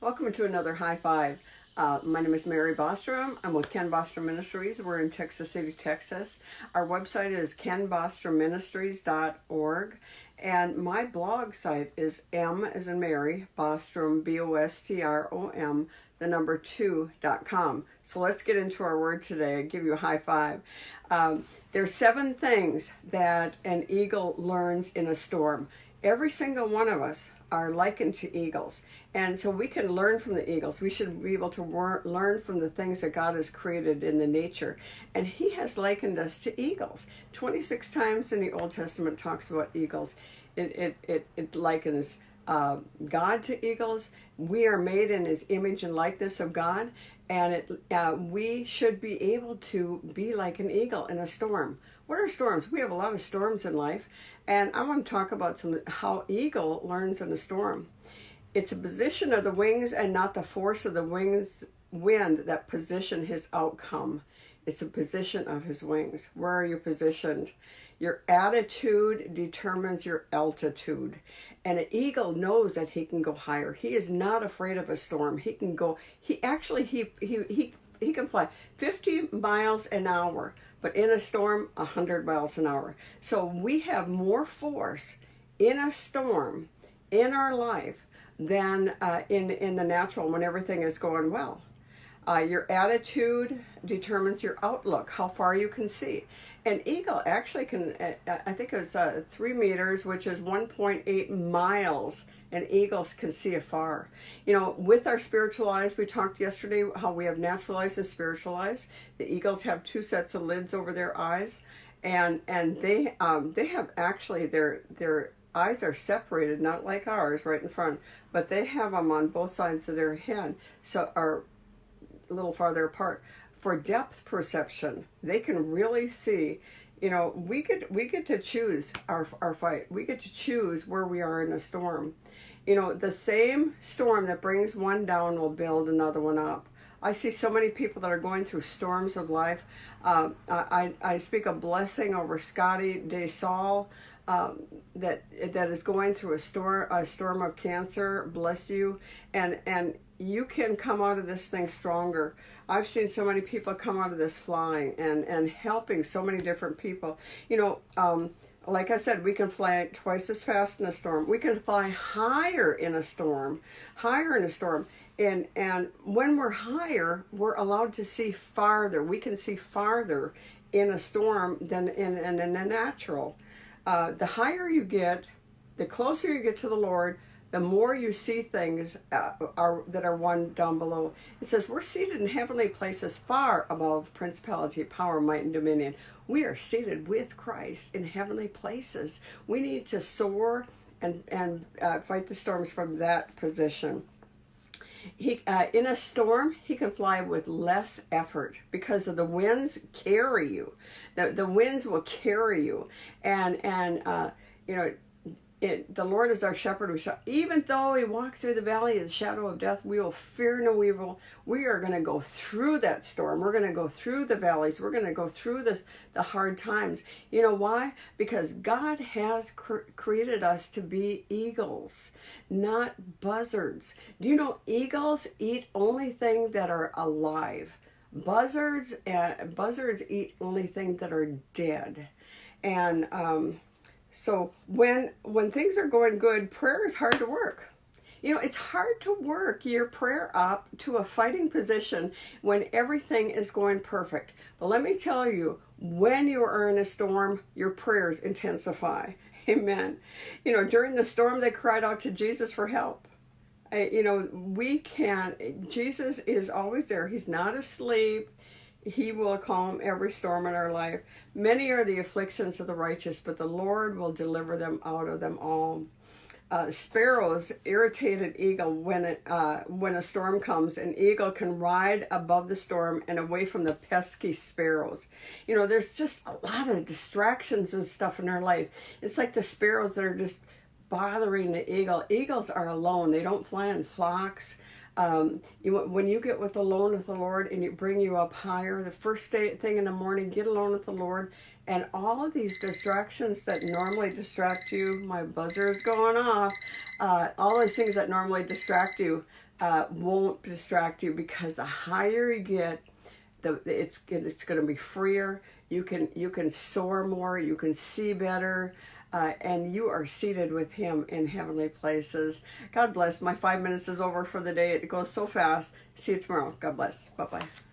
Welcome to another High Five. My name is Mary Bostrom. I'm with Ken Bostrom Ministries. We're in Texas City, Texas. Our website is kenbostromministries.org. And my blog site is M as in Mary, Bostrom, Bostrom, the number 2.com. So let's get into our word today. I'll give you a high five. There's 7 things that an eagle learns in a storm. Every single one of us are likened to eagles. And so we can learn from the eagles. We should be able to learn from the things that God has created in the nature. And he has likened us to eagles. 26 times in the Old Testament talks about eagles. It likens God to eagles. We are made in his image and likeness of God. And we should be able to be like an eagle in a storm. What are storms? We have a lot of storms in life. And I want to talk about how eagle learns in a storm. It's a position of the wings and not the force of the wind that position his outcome. It's a position of his wings. Where are you positioned? Your attitude determines your altitude. And an eagle knows that he can go higher. He is not afraid of a storm. He can go, he can fly 50 miles an hour, but in a storm, 100 miles an hour. So we have more force in a storm in our life than in the natural when everything is going well. Your attitude determines your outlook, how far you can see. An eagle actually can, I think it's 3 meters, which is 1.8 miles, and eagles can see afar. You know, with our spiritual eyes, we talked yesterday how we have natural eyes and spiritual eyes. The eagles have 2 sets of lids over their eyes, and they have actually their eyes are separated, not like ours right in front, but they have them on both sides of their head, so are a little farther apart. For depth perception, they can really see. You know, we get to choose our fight. We get to choose where we are in a storm. You know, the same storm that brings one down will build another one up. I see so many people that are going through storms of life. I speak a blessing over Scotty DeSaul, that is going through a storm of cancer. Bless you, and you can come out of this thing stronger. I've seen so many people come out of this flying and helping so many different people. You know, like I said, we can fly twice as fast in a storm. We can fly higher in a storm. And when we're higher, we're allowed to see farther. We can see farther in a storm than in a natural. The higher you get, the closer you get to the Lord, the more you see things that are one down below. It says we're seated in heavenly places far above principality, power, might, and dominion. We are seated with Christ in heavenly places. We need to soar and fight the storms from that position. In a storm, he can fly with less effort because of the winds carry you. The winds will carry you, and you know. The Lord is our shepherd. Even though we walk through the valley of the shadow of death, we will fear no evil. We are going to go through that storm. We're going to go through the valleys. We're going to go through the hard times. You know why? Because God has created us to be eagles, not buzzards. Do you know eagles eat only things that are alive? Buzzards eat only things that are dead. And so when things are going good, prayer is hard to work. You know, it's hard to work your prayer up to a fighting position when everything is going perfect. But let me tell you, when you are in a storm, your prayers intensify. Amen. You know, during the storm, they cried out to Jesus for help. You know, Jesus is always there. He's not asleep. He will calm every storm in our life. Many are the afflictions of the righteous, but the Lord will deliver them out of them all. Sparrows irritated eagle when a storm comes. An eagle can ride above the storm and away from the pesky sparrows. You know, there's just a lot of distractions and stuff in our life. It's like the sparrows that are just bothering the eagle. Eagles are alone. They don't fly in flocks. When you get alone with the Lord and you bring you up higher, the first thing in the morning, get alone with the Lord And all of these distractions that normally distract you, my buzzer is going off, all these things that normally distract you won't distract you, because the higher you get, it's going to be freer. You can soar more. You can see better. And you are seated with him in heavenly places. God bless. My 5 minutes is over for the day. It goes so fast. See you tomorrow. God bless. Bye-bye.